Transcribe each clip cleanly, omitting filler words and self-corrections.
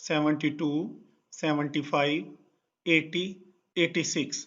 72, 75, 80, 86।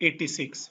86।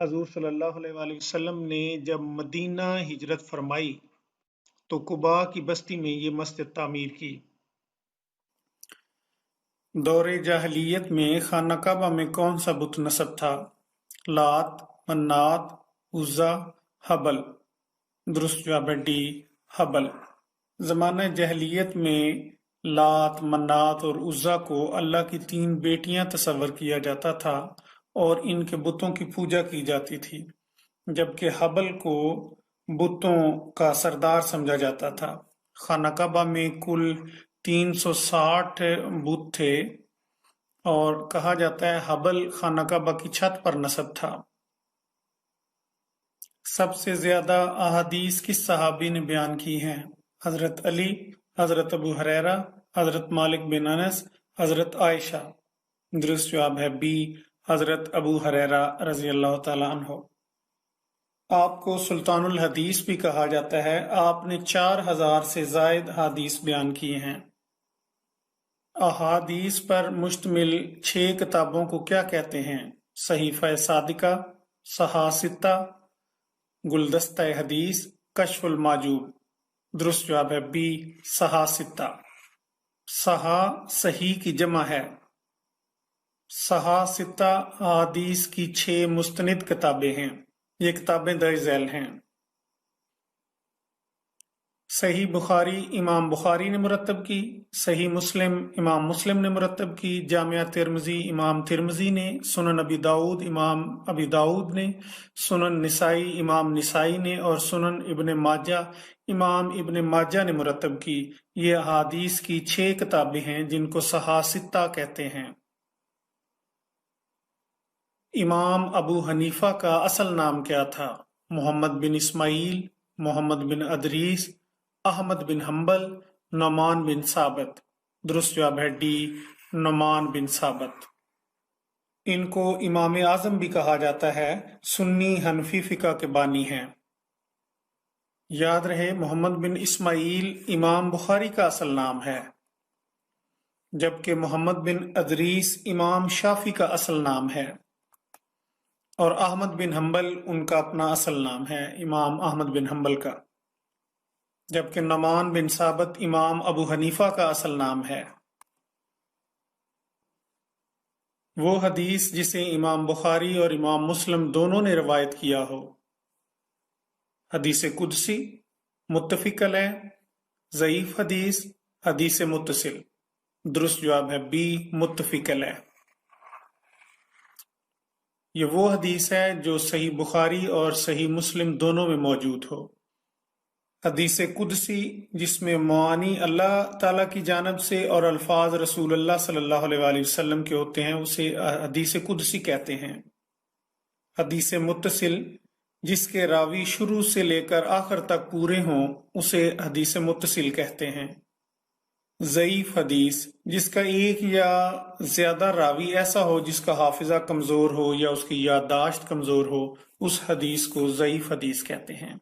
حضور صلی اللہ علیہ وآلہ وسلم نے جب مدینہ ہجرت فرمائی تو قباء کی بستی میں یہ مسجد تعمیر کی۔ دور جاہلیت میں خانہ کعبہ میں کون سا بت نصب تھا؟ لات، منات، عزا، حبل۔ درست جواب ہے ڈی، حبل۔ زمانہ جاہلیت میں لات، منات اور عزا کو اللہ کی 3 بیٹیاں تصور کیا جاتا تھا اور ان کے بتوں کی پوجا کی جاتی تھی، جبکہ حبل کو بتوں کا سردار سمجھا جاتا تھا۔ خانہ کعبہ میں کل 360 بت تھے اور کہا جاتا ہے حبل خانہ کعبہ کی چھت پر نصب تھا۔ سب سے زیادہ احادیث کس صحابی نے بیان کی ہیں؟ حضرت علی، حضرت ابو ہریرہ، حضرت مالک بن انس، حضرت عائشہ۔ درست جواب ہے بی، حضرت ابو ہریرہ رضی اللہ تعالیٰ عنہ۔ آپ کو سلطان الحدیث بھی کہا جاتا ہے، آپ نے 4000 سے زائد حدیث بیان کیے ہیں۔ احادیث پر مشتمل 6 کتابوں کو کیا کہتے ہیں؟ صحیفہ صادقہ، صحاح ستہ، گلدستہ حدیث، کشف الماجوب۔ درست جواب ہے بی، صحاح ستہ۔ صحاح صحیح کی جمع ہے۔ صحاح ستہ احادیث کی 6 مستند کتابیں ہیں۔ یہ کتابیں درج ذیل ہیں۔ صحیح بخاری امام بخاری نے مرتب کی، صحیح مسلم امام مسلم نے مرتب کی، جامعہ ترمذی امام ترمذی نے، سنن ابی داؤد امام ابی داؤد نے، سنن نسائی امام نسائی نے اور سنن ابن ماجہ امام ابن ماجہ نے مرتب کی۔ یہ احادیث کی 6 کتابیں ہیں جن کو صحاح ستہ کہتے ہیں۔ امام ابو حنیفہ کا اصل نام کیا تھا؟ محمد بن اسماعیل، محمد بن ادریس، احمد بن حنبل، نعمان بن ثابت۔ درست جواب ہے ڈی، نعمان بن ثابت۔ ان کو امام اعظم بھی کہا جاتا ہے، سنی حنفی فقہ کے بانی ہیں۔ یاد رہے محمد بن اسماعیل امام بخاری کا اصل نام ہے، جبکہ محمد بن ادریس امام شافعی کا اصل نام ہے، اور احمد بن حنبل ان کا اپنا اصل نام ہے، امام احمد بن حنبل کا، جبکہ نعمان بن ثابت امام ابو حنیفہ کا اصل نام ہے۔ وہ حدیث جسے امام بخاری اور امام مسلم دونوں نے روایت کیا ہو۔ حدیث قدسی، متفق علیہ، ضعیف حدیث، حدیث متصل۔ درست جواب ہے بی، متفق علیہ۔ یہ وہ حدیث ہے جو صحیح بخاری اور صحیح مسلم دونوں میں موجود ہو۔ حدیث قدسی جس میں معانی اللہ تعالیٰ کی جانب سے اور الفاظ رسول اللہ صلی اللہ علیہ وآلہ وسلم کے ہوتے ہیں، اسے حدیث قدسی کہتے ہیں۔ حدیث متصل جس کے راوی شروع سے لے کر آخر تک پورے ہوں، اسے حدیث متصل کہتے ہیں۔ ضعیف حدیث جس کا ایک یا زیادہ راوی ایسا ہو جس کا حافظہ کمزور ہو یا اس کی یادداشت کمزور ہو، اس حدیث کو ضعیف حدیث کہتے ہیں۔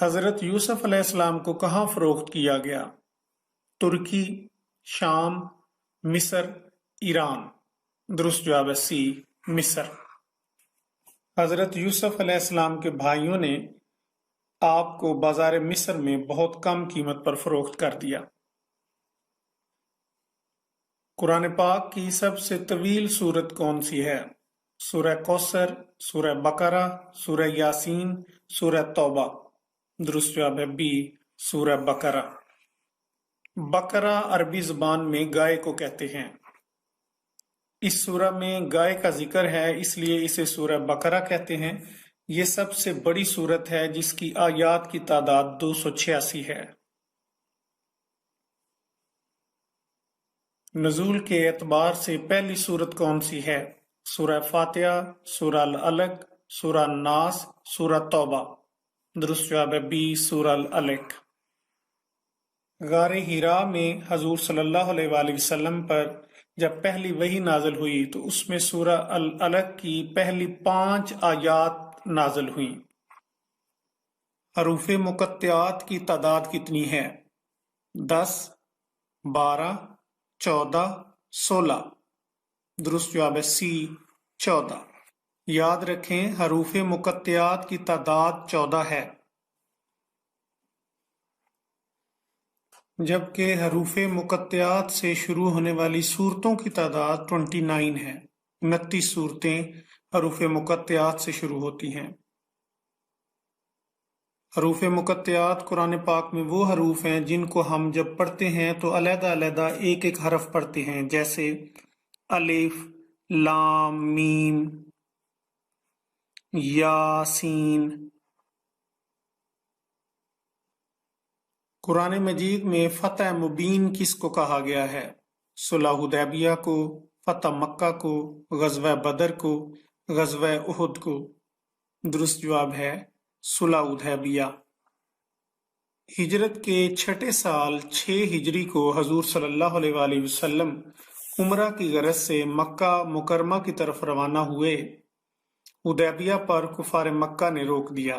حضرت یوسف علیہ السلام کو کہاں فروخت کیا گیا؟ ترکی، شام، مصر، ایران۔ درست جواب ہے سی، مصر۔ حضرت یوسف علیہ السلام کے بھائیوں نے آپ کو بازار مصر میں بہت کم قیمت پر فروخت کر دیا۔ قرآن پاک کی سب سے طویل سورت کون سی ہے؟ سورہ کوثر، سورہ بقرہ، سورہ یاسین، سورہ توبہ۔ درست جواب ہے بی، سورہ بقرہ۔ بقرہ عربی زبان میں گائے کو کہتے ہیں۔ اس سورہ میں گائے کا ذکر ہے، اس لیے اسے سورہ بقرہ کہتے ہیں۔ یہ سب سے بڑی سورت ہے جس کی آیات کی تعداد 286 ہے۔ نزول کے اعتبار سے پہلی سورت کون سی ہے؟ سورہ فاتحہ، سورہ العلق، سورہ الناس، سورہ توبہ۔ درست جواب ہے بی، سورہ العلق۔ غار حرا میں حضور صلی اللہ علیہ وآلہ وسلم پر جب پہلی وحی نازل ہوئی تو اس میں سورہ العلق کی پہلی 5 آیات نازل ہوئیں۔ حروف مقطعات کی تعداد کتنی ہے؟ 10، 12، 14، 16۔ درست جواب ہے سی، 14۔ یاد رکھیں حروف مقطعات کی تعداد 14 ہے، جبکہ حروف مقطعات سے شروع ہونے والی صورتوں کی تعداد 29 ہے۔ 29 صورتیں حروف مقطعات سے شروع ہوتی ہیں۔ حروف مقطعات قرآن پاک میں وہ حروف ہیں جن کو ہم جب پڑھتے ہیں تو علیحدہ علیحدہ ایک ایک حرف پڑھتے ہیں، جیسے الف، لام، میم، یا، سین۔ قرآن مجید میں فتح مبین کس کو کہا گیا ہے؟ صلح حدیبیہ کو، فتح مکہ کو، غزوہ بدر کو، غزوہ احد کو؟ درست جواب ہے صلح حدیبیہ۔ ہجرت کے چھٹے سال 6 ہجری کو حضور صلی اللہ علیہ وآلہ وسلم عمرہ کی غرض سے مکہ مکرمہ کی طرف روانہ ہوئے۔ حدیبیہ پر کفار مکہ نے روک دیا۔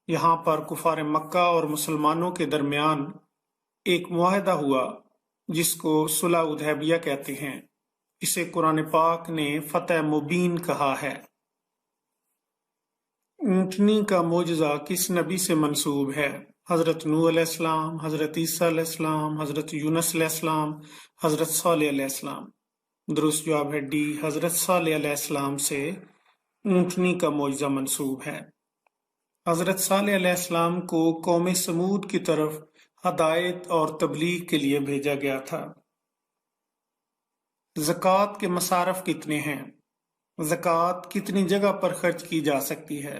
یہاں پر کفار مکہ اور مسلمانوں کے درمیان ایک معاہدہ ہوا جس کو صلح حدیبیہ کہتے ہیں۔ اسے قرآن پاک نے فتح مبین کہا ہے۔ اونٹنی کا معجزہ کس نبی سے منسوب ہے؟ حضرت نوح علیہ السلام، حضرت عیسیٰ علیہ السلام، حضرت یونس علیہ السلام، حضرت صالح علیہ السلام؟ درست جواب ہے ڈی، حضرت صالح علیہ السلام سے اونٹنی کا معجزہ منسوب ہے۔ حضرت صالح علیہ السلام کو قوم سمود کی طرف ہدایت اور تبلیغ کے لیے بھیجا گیا تھا۔ زکوٰۃ کے مصارف کتنے ہیں؟ زکوٰۃ کتنی جگہ پر خرچ کی جا سکتی ہے؟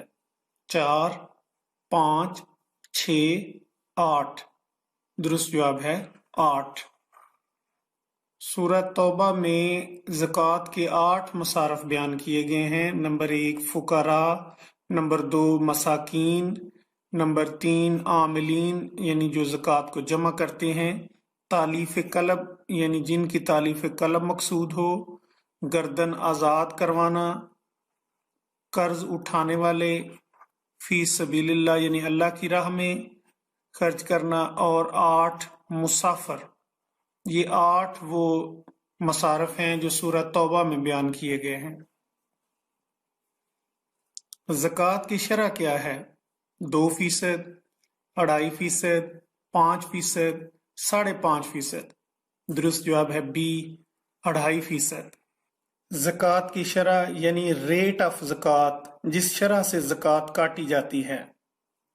4، 5، 6، 8؟ درست جواب ہے 8۔ سورہ توبہ میں زکوٰۃ کے 8 مصارف بیان کیے گئے ہیں۔ نمبر 1 فقراء، نمبر 2 مساکین، نمبر 3 عاملین یعنی جو زکوٰۃ کو جمع کرتے ہیں، تالیف قلب یعنی جن کی تالیف قلب مقصود ہو، گردن آزاد کروانا، قرض اٹھانے والے، فی سبیل اللہ یعنی اللہ کی راہ میں خرچ کرنا، اور 8 مسافر۔ یہ 8 وہ مصارف ہیں جو سورہ توبہ میں بیان کیے گئے ہیں۔ زکوٰۃ کی شرح کیا ہے؟ 2%، 2.5%، 5%، 5.5%؟ درست جواب ہے بی، 2.5%۔ زکوٰۃ کی شرح یعنی ریٹ آف زکوٰۃ، جس شرح سے زکوٰۃ کاٹی جاتی ہے۔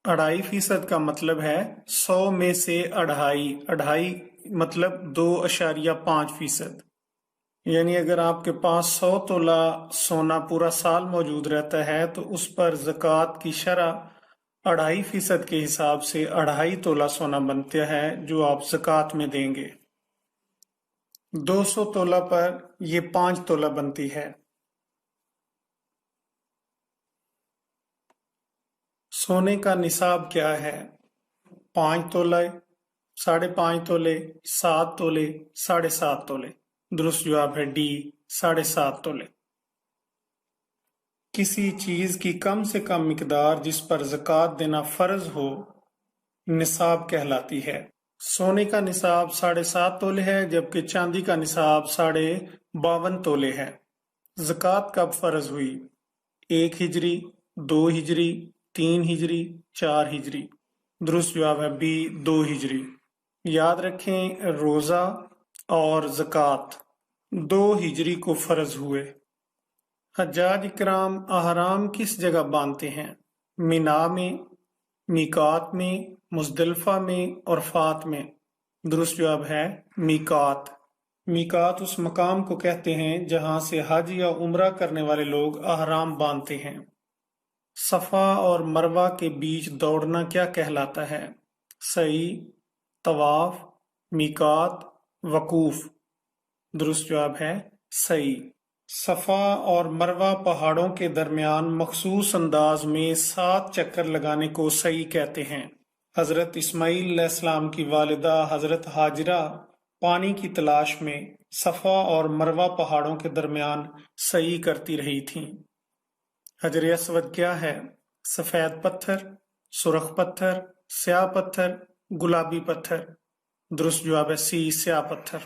2.5% کا مطلب ہے 100 میں سے 2.5 مطلب 2.5%۔ یعنی اگر آپ کے پاس 100 تولہ سونا پورا سال موجود رہتا ہے تو اس پر زکوٰۃ کی شرح 2.5% کے حساب سے 2.5 تولہ سونا بنتا ہے جو آپ زکوٰۃ میں دیں گے۔ 200 تولہ پر یہ 5 تولہ بنتی ہے۔ سونے کا نصاب کیا ہے؟ 5 تولہ، 5.5 تولے، 7 تولے، 7.5 تولے؟ درست جواب ہے ڈی، 7.5 تولے۔ کسی چیز کی کم سے کم مقدار جس پر زکوٰۃ دینا فرض ہو نصاب کہلاتی ہے۔ سونے کا نصاب 7.5 تولے ہے، جبکہ چاندی کا نصاب 52.5 تولے ہے۔ زکوٰۃ کب فرض ہوئی؟ 1 ہجری، 2 ہجری، 3 ہجری، 4 ہجری؟ درست جواب ہے بی، 2 ہجری۔ یاد رکھیں روزہ اور زکوٰۃ 2 ہجری کو فرض ہوئے۔ حجاج اکرام احرام کس جگہ باندھتے ہیں؟ مینا میں، میقات میں، مزدلفہ میں، عرفات میں؟ درست جواب ہے میقات۔ میقات اس مقام کو کہتے ہیں جہاں سے حج یا عمرہ کرنے والے لوگ احرام باندھتے ہیں۔ صفا اور مروہ کے بیچ دوڑنا کیا کہلاتا ہے؟ سعی، طواف، میقات، وقوف؟ درست جواب ہے سعی۔ صفا اور مروہ پہاڑوں کے درمیان مخصوص انداز میں 7 چکر لگانے کو سعی کہتے ہیں۔ حضرت اسماعیل علیہ السلام کی والدہ حضرت ہاجرہ پانی کی تلاش میں صفا اور مروہ پہاڑوں کے درمیان سعی کرتی رہی تھیں۔ حجر اسود کیا ہے؟ سفید پتھر، سرخ پتھر، سیاہ پتھر، گلابی پتھر؟ درست جواب ہے سی، سیاہ پتھر۔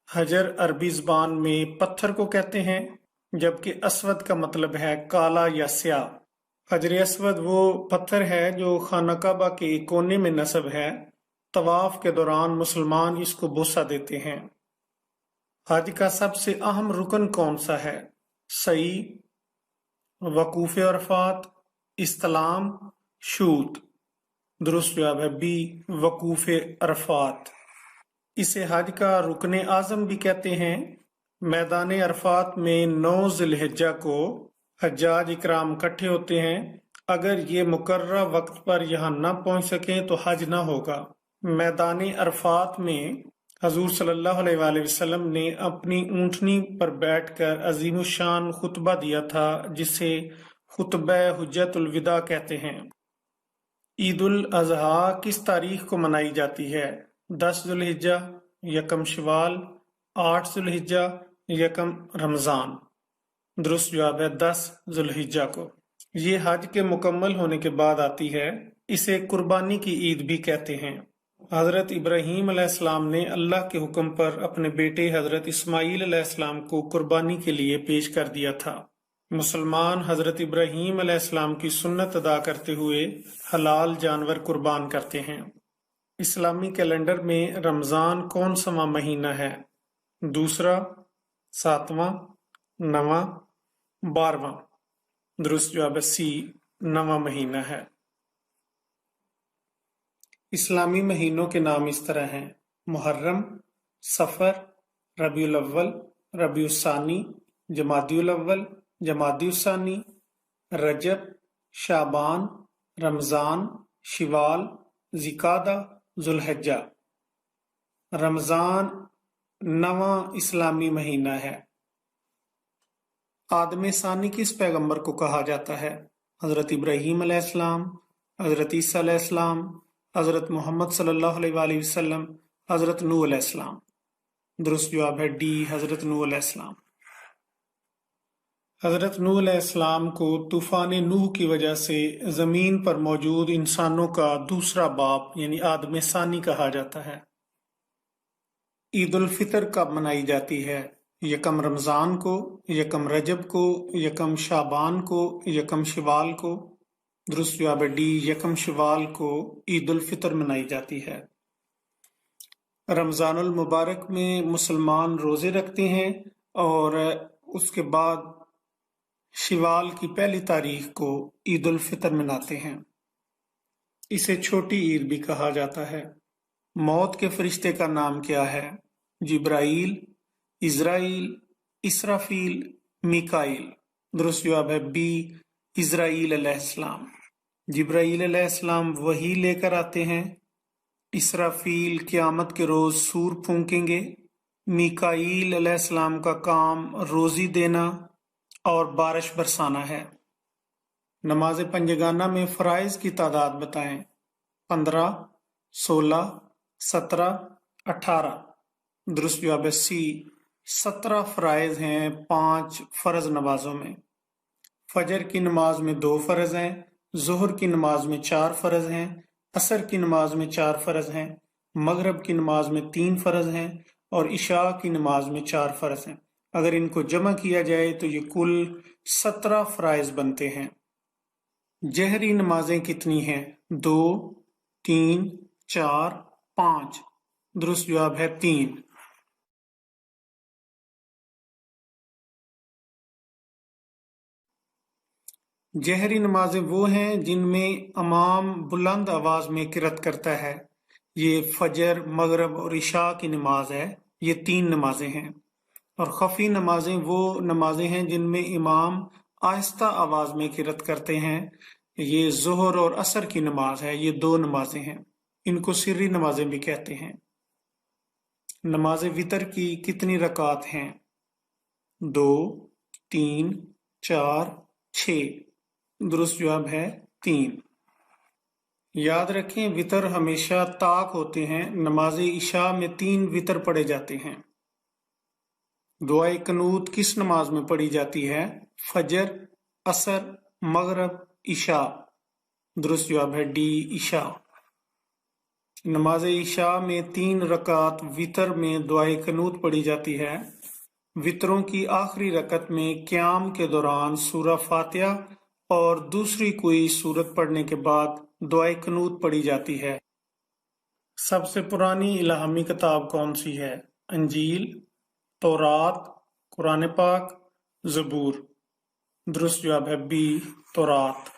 حجر عربی زبان میں پتھر کو کہتے ہیں، جبکہ اسود کا مطلب ہے کالا یا سیاہ۔ حجر اسود وہ پتھر ہے جو خانہ کعبہ کے ایک کونے میں نصب ہے۔ طواف کے دوران مسلمان اس کو بوسہ دیتے ہیں۔ حج کا سب سے اہم رکن کون سا ہے؟ سعی، وقوف عرفات، استلام، شوط۔ درست جواب ہے بی، وقوف عرفات۔ اسے حج کا رکن اعظم بھی کہتے ہیں۔ میدان عرفات میں 9 ذی الحجہ کو حجاج اکرام اکٹھے ہوتے ہیں۔ اگر یہ مقررہ وقت پر یہاں نہ پہنچ سکیں تو حج نہ ہوگا۔ میدان عرفات میں حضور صلی اللہ علیہ وآلہ وسلم نے اپنی اونٹنی پر بیٹھ کر عظیم الشان خطبہ دیا تھا، جسے خطبہ حجت الوداع کہتے ہیں۔ عید الاضحیٰ کس تاریخ کو منائی جاتی ہے؟ 10 ذی الحجہ، یکم شوال، 8 ذی الحجہ، یکم رمضان۔ درست جواب ہے 10 ذی الحجہ کو۔ یہ حج کے مکمل ہونے کے بعد آتی ہے۔ اسے قربانی کی عید بھی کہتے ہیں۔ حضرت ابراہیم علیہ السلام نے اللہ کے حکم پر اپنے بیٹے حضرت اسماعیل علیہ السلام کو قربانی کے لیے پیش کر دیا تھا۔ مسلمان حضرت ابراہیم علیہ السلام کی سنت ادا کرتے ہوئے حلال جانور قربان کرتے ہیں۔ اسلامی کیلنڈر میں رمضان کون سا مہینہ ہے؟ دوسرا، 7واں، 9واں، 12واں۔ درست جواب سی، 9واں مہینہ ہے۔ اسلامی مہینوں کے نام اس طرح ہیں: محرم، صفر، ربیع الاول، ربیع الثانی، جمادی الاول، جمادی الثانی، رجب، شعبان، رمضان، شوال، ذوالقعدہ، ذوالحجہ۔ رمضان 9واں اسلامی مہینہ ہے۔ آدم ثانی کس پیغمبر کو کہا جاتا ہے؟ حضرت ابراہیم علیہ السلام، حضرت عیسیٰ علیہ السلام، حضرت محمد صلی اللہ علیہ وآلہ وسلم، حضرت نوح علیہ السلام۔ درست جواب ہے ڈی، حضرت نوح علیہ السلام۔ حضرت نوح علیہ السلام کو طوفان نوح کی وجہ سے زمین پر موجود انسانوں کا دوسرا باپ یعنی آدم ثانی کہا جاتا ہے۔ عید الفطر کب منائی جاتی ہے؟ یکم رمضان کو، یکم رجب کو، یکم شعبان کو، یکم شوال کو۔ درست جواب ہے ڈی، یکم شوال کو عید الفطر منائی جاتی ہے۔ رمضان المبارک میں مسلمان روزے رکھتے ہیں اور اس کے بعد شوال کی پہلی تاریخ کو عید الفطر مناتے ہیں۔ اسے چھوٹی عید بھی کہا جاتا ہے۔ موت کے فرشتے کا نام کیا ہے؟ جبرائیل، اسرائیل، اسرافیل، میکائیل۔ درست جواب ہے بی، اسرائیل علیہ السلام۔ جبرائیل علیہ السلام وحی لے کر آتے ہیں۔ اسرافیل قیامت کے روز سور پھونکیں گے۔ میکائیل علیہ السلام کا کام روزی دینا اور بارش برسانا ہے۔ نماز پنجگانہ میں فرائض کی تعداد بتائیں۔ 15، 16، 17، 18۔ درست جواب ہے سی، 17 فرائض ہیں 5 فرض نمازوں میں۔ فجر کی نماز میں 2 فرض ہیں، ظہر کی نماز میں 4 فرض ہیں، عصر کی نماز میں 4 فرض ہیں، مغرب کی نماز میں 3 فرض ہیں اور عشاء کی نماز میں 4 فرض ہیں۔ اگر ان کو جمع کیا جائے تو یہ کل 17 فرائض بنتے ہیں۔ جہری نمازیں کتنی ہیں؟ 2، 3، 4، 5۔ درست جواب ہے 3۔ جہری نمازیں وہ ہیں جن میں امام بلند آواز میں قرأت کرتا ہے۔ یہ فجر، مغرب اور عشاء کی نماز ہے۔ یہ 3 نمازیں ہیں۔ اور خفی نمازیں وہ نمازیں ہیں جن میں امام آہستہ آواز میں قرأت کرتے ہیں۔ یہ ظہر اور عصر کی نماز ہے۔ یہ 2 نمازیں ہیں۔ ان کو سری نمازیں بھی کہتے ہیں۔ نماز وتر کی کتنی رکعات ہیں؟ 2، 3، 4، 6۔ درست جواب ہے 3۔ یاد رکھیں وتر ہمیشہ طاق ہوتے ہیں۔ نماز عشاء میں 3 وتر پڑھے جاتے ہیں۔ دعائے قنوت کس نماز میں پڑھی جاتی ہے؟ فجر، عصر، مغرب، عشاء۔ درست جواب ہے ڈی، عشاء۔ نماز عشاء میں 3 رکعات وتر میں دعائے قنوت پڑھی جاتی ہے۔ وطروں کی آخری رکعت میں قیام کے دوران سورہ فاتحہ اور دوسری کوئی سورت پڑھنے کے بعد دعائے قنوت پڑھی جاتی ہے۔ سب سے پرانی الہامی کتاب کون سی ہے؟ انجیل، تورات، قرآن پاک، زبور۔ درست جواب ہے بی، تورات۔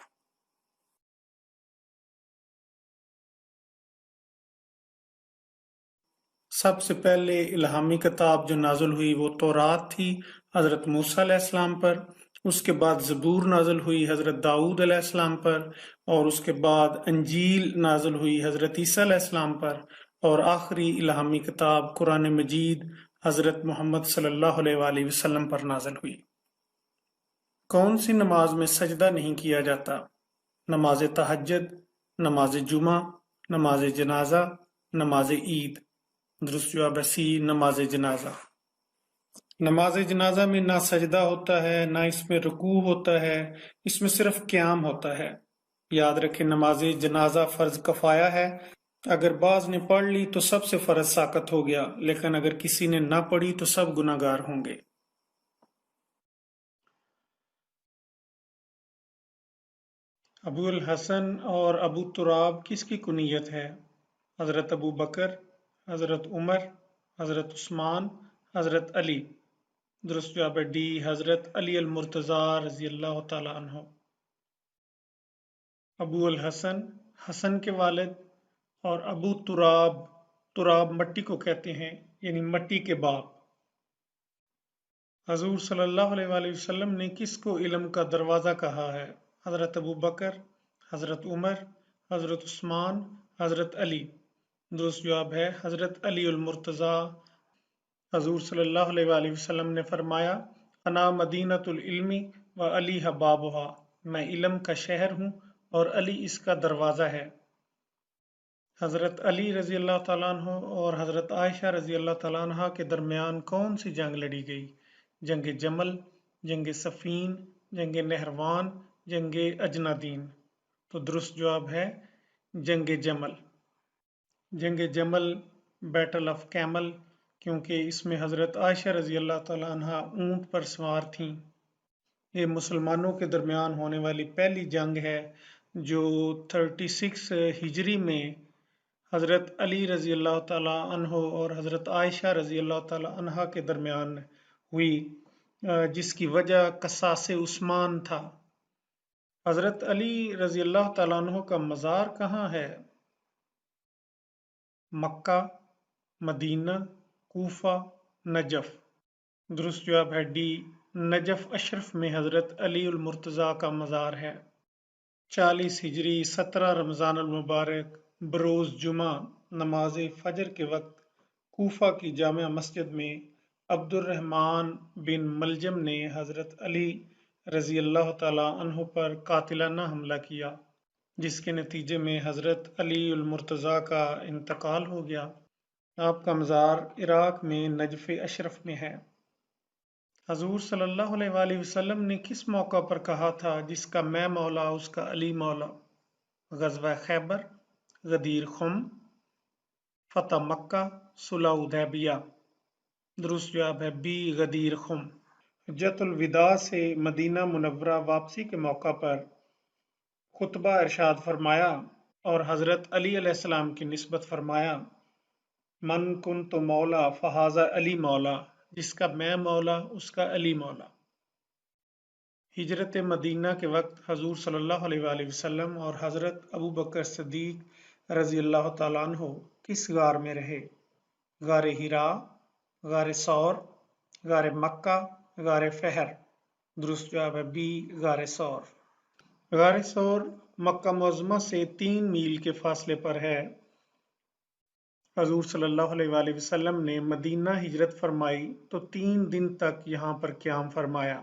سب سے پہلے الہامی کتاب جو نازل ہوئی وہ تورات تھی حضرت موسیٰ علیہ السلام پر، اس کے بعد زبور نازل ہوئی حضرت داؤد علیہ السلام پر، اور اس کے بعد انجیل نازل ہوئی حضرت عیسیٰ علیہ السلام پر، اور آخری الہامی کتاب قرآن مجید حضرت محمد صلی اللہ علیہ وآلہ وسلم پر نازل ہوئی۔ کون سی نماز میں سجدہ نہیں کیا جاتا؟ نماز تہجد، نماز جمعہ، نماز جنازہ، نماز عید۔ درست جواب ہے سی، نماز جنازہ۔ نماز جنازہ میں نہ سجدہ ہوتا ہے، نہ اس میں رکوع ہوتا ہے، اس میں صرف قیام ہوتا ہے۔ یاد رکھیں نماز جنازہ فرض کفایہ ہے، اگر بعض نے پڑھ لی تو سب سے فرض ساقط ہو گیا، لیکن اگر کسی نے نہ پڑھی تو سب گناہ گار ہوں گے۔ ابو الحسن اور ابو تراب کس کی کنیت ہے؟ حضرت ابو بکر، حضرت عمر، حضرت عثمان، حضرت علی۔ درست جواب ہے ڈی، حضرت علی المرتضیٰ رضی اللہ تعالیٰ عنہ۔ ابو الحسن حسن کے والد، اور ابو تراب، تراب مٹی کو کہتے ہیں، یعنی مٹی کے باپ۔ حضور صلی اللہ علیہ وآلہ وسلم نے کس کو علم کا دروازہ کہا ہے؟ حضرت ابو بکر، حضرت عمر، حضرت عثمان، حضرت علی۔ درست جواب ہے حضرت علی المرتضیٰ۔ حضور صلی اللہ علیہ وآلہ وسلم نے فرمایا، انا مدینۃ العلم و علی بابھا، میں علم کا شہر ہوں اور علی اس کا دروازہ ہے۔ حضرت علی رضی اللہ تعالیٰ عنہ اور حضرت عائشہ رضی اللہ تعالیٰ عنہ کے درمیان کون سی جنگ لڑی گئی؟ جنگ جمل، جنگ صفین، جنگ نہروان، جنگ اجنادین۔ تو درست جواب ہے جنگ جمل۔ جنگ جمل، بیٹل آف کیمل، کیونکہ اس میں حضرت عائشہ رضی اللہ تعالیٰ عنہ اونٹ پر سوار تھیں۔ یہ مسلمانوں کے درمیان ہونے والی پہلی جنگ ہے جو 36 ہجری میں حضرت علی رضی اللہ تعالیٰ عنہ اور حضرت عائشہ رضی اللہ تعالیٰ عنہ کے درمیان ہوئی، جس کی وجہ قصاص عثمان تھا۔ حضرت علی رضی اللہ تعالیٰ عنہ کا مزار کہاں ہے؟ مکہ، مدینہ، کوفہ، نجف۔ درست جواب ہے ڈی، نجف اشرف میں حضرت علی المرتضیٰ کا مزار ہے۔ 40 ہجری 17 رمضان المبارک بروز جمعہ نماز فجر کے وقت کوفہ کی جامع مسجد میں عبد الرحمن بن ملجم نے حضرت علی رضی اللہ تعالیٰ عنہ پر قاتلانہ حملہ کیا، جس کے نتیجے میں حضرت علی المرتضیٰ کا انتقال ہو گیا۔ آپ کا مزار عراق میں نجف اشرف میں ہے۔ حضور صلی اللہ علیہ وآلہ وسلم نے کس موقع پر کہا تھا جس کا میں مولا اس کا علی مولا؟ غزوہ خیبر، غدیر خم، فتح مکہ، صلح حدیبیہ۔ درست جواب ہے بی، غدیر خم۔ حجۃ الوداع سے مدینہ منورہ واپسی کے موقع پر خطبہ ارشاد فرمایا اور حضرت علی علیہ السلام کی نسبت فرمایا، من کنت مولا فہذا علی مولا، جس کا میں مولا اس کا علی مولا۔ ہجرت مدینہ کے وقت حضور صلی اللہ علیہ وآلہ وسلم اور حضرت ابو بکر صدیق رضی اللہ تعالیٰ عنہ کس غار میں رہے؟ غار ہرا، غار ثور، غار مکہ، غار فہر۔ درست جواب ہے بی، غار ثور۔ غار ثور مکہ معظمہ سے 3 میل کے فاصلے پر ہے۔ حضور صلی اللہ علیہ وآلہ وسلم نے مدینہ ہجرت فرمائی تو 3 دن تک یہاں پر قیام فرمایا۔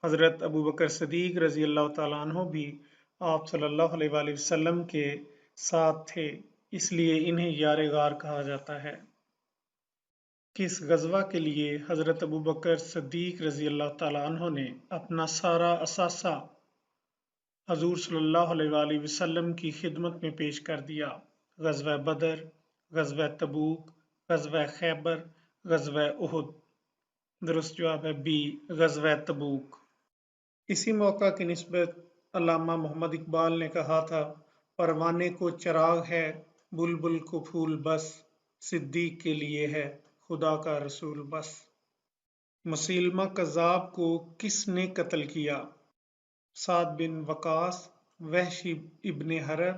حضرت ابو بکر صدیق رضی اللہ تعالیٰ عنہ بھی آپ صلی اللہ علیہ وآلہ وسلم کے ساتھ تھے، اس لیے انہیں یار غار کہا جاتا ہے۔ کس غزوہ کے لیے حضرت ابو بکر صدیق رضی اللہ تعالیٰ عنہ نے اپنا سارا اثاثہ حضور صلی اللہ علیہ وآلہ وسلم کی خدمت میں پیش کر دیا؟ غزوہ بدر، غزوہ تبوک، غزوہ خیبر، غزوہ احد۔ درست جواب ہے بی، غزوہ تبوک۔ اسی موقع کی نسبت علامہ محمد اقبال نے کہا تھا، پروانے کو چراغ ہے، بلبل کو پھول بس، صدیق کے لیے ہے خدا کا رسول بس۔ مسیلمہ کذاب کو کس نے قتل کیا؟ سعد بن وقاص، وحشی ابن حرب،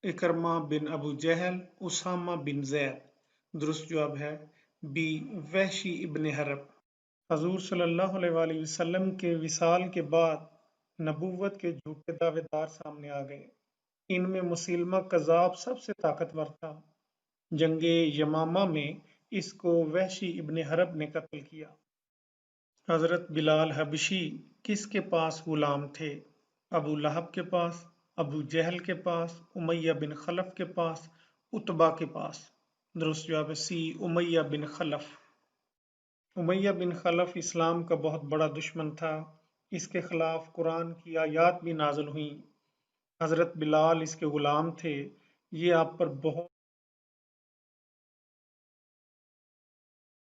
اکرمہ بن ابو جہل، اسامہ بن زید۔ درست جواب ہے بی، وحشی ابن حرب۔ حضور صلی اللہ علیہ وآلہ وسلم کے وصال کے بعد نبوت کے جھوٹے دعوے دار سامنے آ گئے۔ ان میں مسیلمہ کذاب سب سے طاقتور تھا۔ جنگ یمامہ میں اس کو وحشی ابن حرب نے قتل کیا۔ حضرت بلال حبشی کس کے پاس غلام تھے؟ ابو لہب کے پاس، ابو جہل کے پاس، امیہ بن خلف کے پاس، اتبا کے پاس۔ درست جواب ہے سی، امیہ بن خلف۔ امیہ بن خلف اسلام کا بہت بڑا دشمن تھا۔ اس کے خلاف قرآن کی آیات بھی نازل ہوئیں۔ حضرت بلال اس کے غلام تھے۔ یہ آپ پر بہت